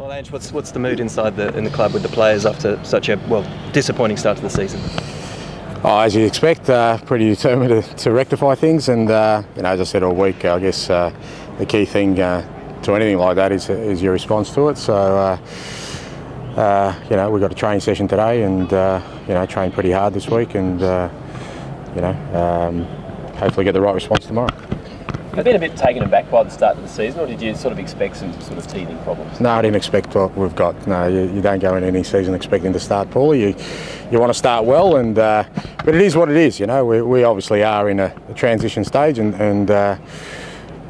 Well, Ange, what's the mood inside in the club with the players after such a disappointing start to the season? Oh, as you'd expect, pretty determined to rectify things, and as I said all week, I guess the key thing to anything like that is your response to it. So we've got a training session today, and trained pretty hard this week, and hopefully get the right response tomorrow. Have you been a bit taken aback by the start of the season, or did you sort of expect some sort of teething problems? No, I didn't expect what we've got. No, you don't go in any season expecting to start poorly. You want to start well, and but it is what it is. We obviously are in a transition stage, and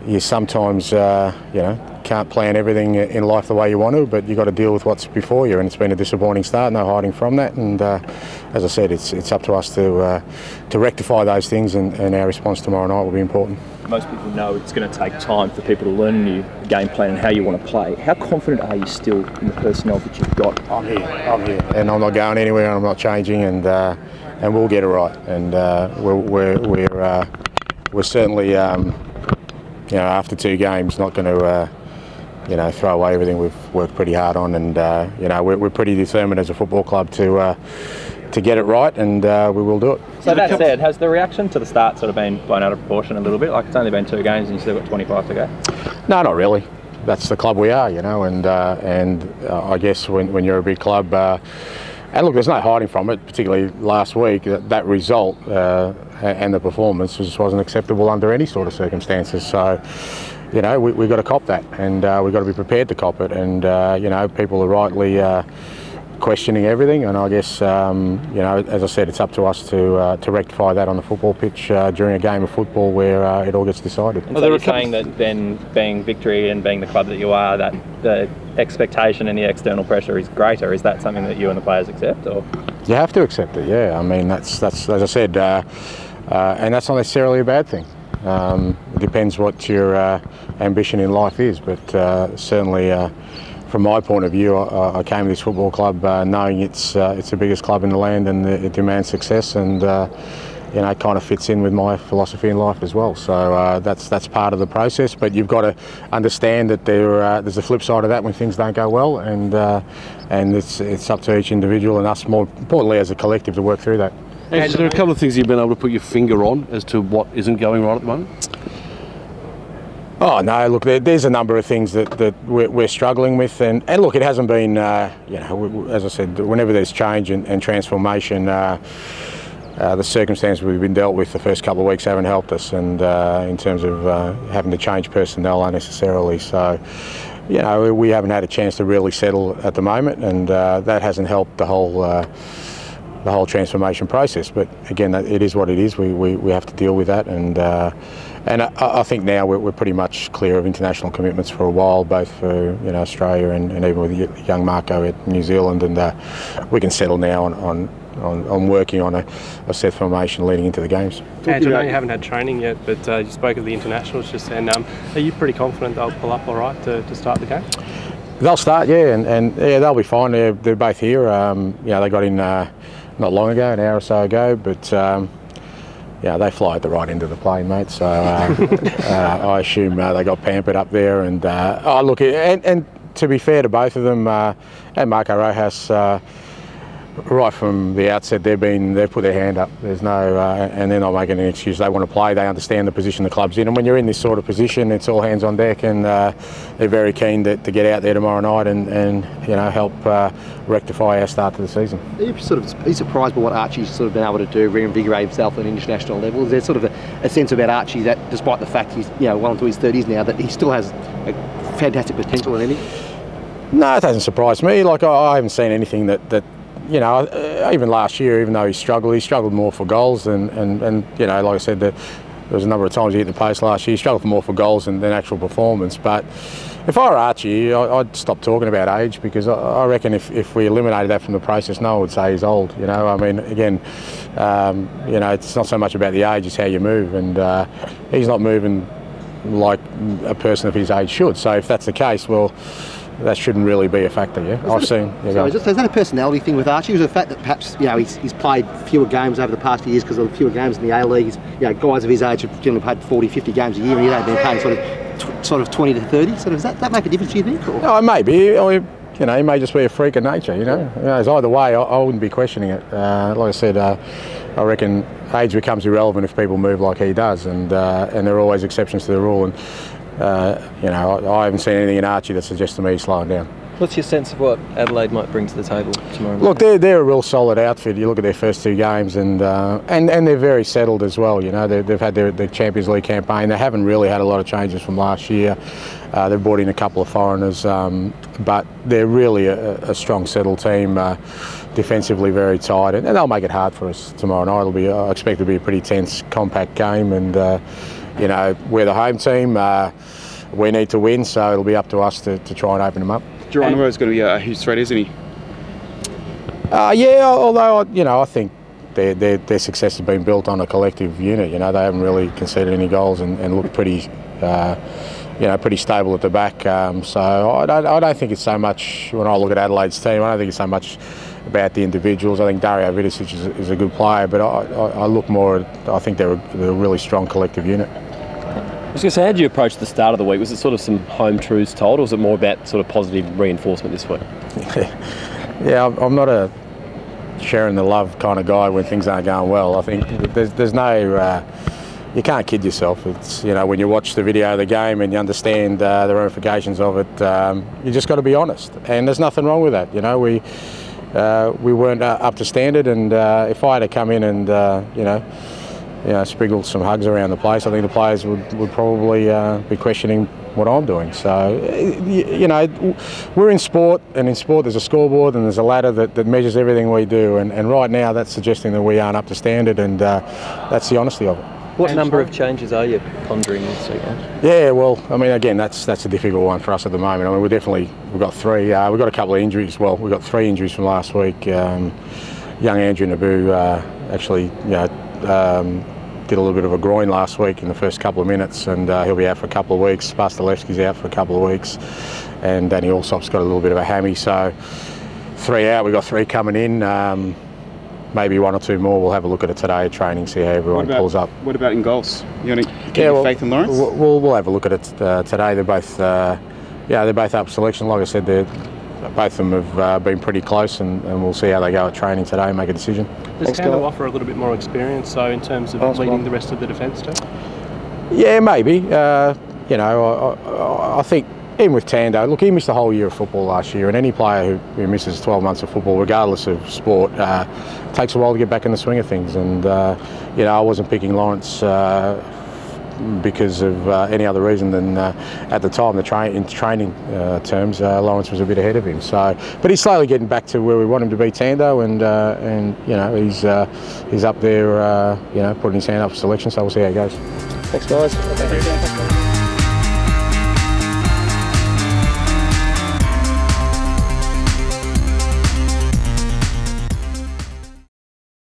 you sometimes can't plan everything in life the way you want to, but you've got to deal with what's before you, and it's been a disappointing start, no hiding from that, and as I said, it's up to us to rectify those things, and our response tomorrow night will be important. Most people know it's going to take time for people to learn a new game plan and how you want to play. How confident are you still in the personnel that you've got? I'm here, and I'm not going anywhere, and I'm not changing, and we'll get it right, and we're certainly after 2 games not going to throw away everything we've worked pretty hard on, and we're pretty determined as a football club to get it right, and we will do it. So that said, has the reaction to the start sort of been blown out of proportion a little bit? Like, it's only been 2 games and you've still got 25 to go? No, not really. That's the club we are, and I guess when you're a big club, and look, there's no hiding from it, particularly last week, that result and the performance wasn't acceptable under any sort of circumstances. So, we've got to cop that, and we've got to be prepared to cop it, and people are rightly questioning everything, and I guess as I said, it's up to us to rectify that on the football pitch during a game of football where it all gets decided. And so you're saying that then, being Victory and being the club that you are, that the expectation and the external pressure is greater. Is that something that you and the players accept, or? You have to accept it, yeah. I mean, that's as I said, and that's not necessarily a bad thing. It depends what your ambition in life is, but certainly from my point of view, I came to this football club knowing it's the biggest club in the land, and it demands success, and it kind of fits in with my philosophy in life as well. So that's part of the process, but you've got to understand that there's a flip side of that when things don't go well, and it's up to each individual and us, more importantly as a collective, to work through that. And there are a couple of things you've been able to put your finger on as to what isn't going right at the moment? Oh no, look, there's a number of things that we're struggling with, and look, it hasn't been, as I said, whenever there's change and transformation, the circumstances we've been dealt with the first couple of weeks haven't helped us, and in terms of having to change personnel unnecessarily. So, we haven't had a chance to really settle at the moment, and that hasn't helped the whole transformation process. But again, it is what it is. We have to deal with that, and I think now we're pretty much clear of international commitments for a while, both for Australia and even with young Marco at New Zealand, and we can settle now on working on a set formation leading into the games. Ange, I know you haven't had training yet, but you spoke of the internationals just then. Are you pretty confident they'll pull up all right to start the game? They'll start, yeah, and they'll be fine. They're both here. They got in not long ago, an hour or so ago, but they fly at the right end of the plane, mate. So I assume they got pampered up there. And look, and to be fair to both of them, and Marco Rojas, right from the outset, they've put their hand up. There's no, and they're not making an excuse. They want to play. They understand the position the club's in, and when you're in this sort of position, it's all hands on deck, and they're very keen to get out there tomorrow night and help rectify our start to the season. Are you surprised by what Archie's sort of been able to do, reinvigorate himself at an international level? Is there sort of a sense about Archie that, despite the fact he's well into his 30s now, that he still has a fantastic potential in him? No, it doesn't surprise me. Like, I haven't seen anything that even last year, even though he struggled more for goals, and like I said, there was a number of times he hit the post last year. He struggled more for goals than actual performance. But if I were Archie, I'd stop talking about age, because I reckon if we eliminated that from the process, no one would say he's old. I mean, again, it's not so much about the age, it's how you move, and he's not moving like a person of his age should. So if that's the case, well, that shouldn't really be a factor, yeah? Is that a personality thing with Archie? Or is it the fact that perhaps, he's played fewer games over the past few years because of fewer games in the A-League? Guys of his age have generally played 40, 50 games a year, and he's only been playing sort of 20 to 30. Does that make a difference, do you think? Or? No, maybe. I mean, you know, he may just be a freak of nature. You know, it's either way. I wouldn't be questioning it. Like I said, I reckon age becomes irrelevant if people move like he does, and there are always exceptions to the rule. And you know, I haven't seen anything in Archie that suggests to me he's slowing down. What's your sense of what Adelaide might bring to the table tomorrow? Look, they're a real solid outfit. You look at their first 2 games, and they're very settled as well. You know, they've had their Champions League campaign. They haven't really had a lot of changes from last year. They've brought in a couple of foreigners, but they're really a strong, settled team. Defensively, very tight, and they'll make it hard for us tomorrow night. I expect it to be a pretty tense, compact game, and you know, we're the home team. We need to win, so it'll be up to us to try and open them up. Geronimo's going to be a huge threat, isn't he? Yeah, although you know, I think their success has been built on a collective unit. You know, they haven't really conceded any goals and look pretty, you know, pretty stable at the back. So I don't think it's so much, when I look at Adelaide's team, I don't think it's so much about the individuals. I think Dario Vidicic is a good player, but I look more at, I think they're a really strong collective unit. I was going to say, how did you approach the start of the week? Was it sort of some home truths told, or was it more about sort of positive reinforcement this week? Yeah, I'm not a sharing the love kind of guy when things aren't going well. I think there's no, you can't kid yourself. It's, you know, when you watch the video of the game and you understand the ramifications of it, you just got to be honest. And there's nothing wrong with that. You know, we weren't up to standard, and if I had to come in and you know, sprinkle some hugs around the place, I think the players would probably be questioning what I'm doing. So, you know, we're in sport, and in sport there's a scoreboard and there's a ladder that measures everything we do, and right now that's suggesting that we aren't up to standard, and that's the honesty of it. What number of changes are you pondering this weekend? Yeah, well, I mean, again, that's a difficult one for us at the moment. I mean, we've got 3. We've got a couple of injuries. Well, we've got 3 injuries from last week. Young Andrew Naboo actually, you know, did a little bit of a groin last week in the first couple of minutes, and he'll be out for a couple of weeks. Pastalevski's out for a couple of weeks, and Danny Allsop's got a little bit of a hammy. So 3 out. We've got 3 coming in. Maybe 1 or 2 more. We'll have a look at it today at training, see how everyone pulls up. What about in goals? You want to keep your faith in Lawrence? We'll have a look at it today. They're both, they're both up selection. Like I said, both of them have been pretty close, and we'll see how they go at training today and make a decision. Does Kando offer a little bit more experience, so in terms of leading the rest of the defence too? Yeah, maybe. You know, I think even with Tando, look, he missed a whole year of football last year, and any player who misses 12 months of football, regardless of sport, takes a while to get back in the swing of things. And you know, I wasn't picking Lawrence because of any other reason than at the time, in training terms, Lawrence was a bit ahead of him. So, but he's slowly getting back to where we want him to be, Tando, and you know, he's up there, you know, putting his hand up for selection. So we'll see how it goes. Thanks, guys.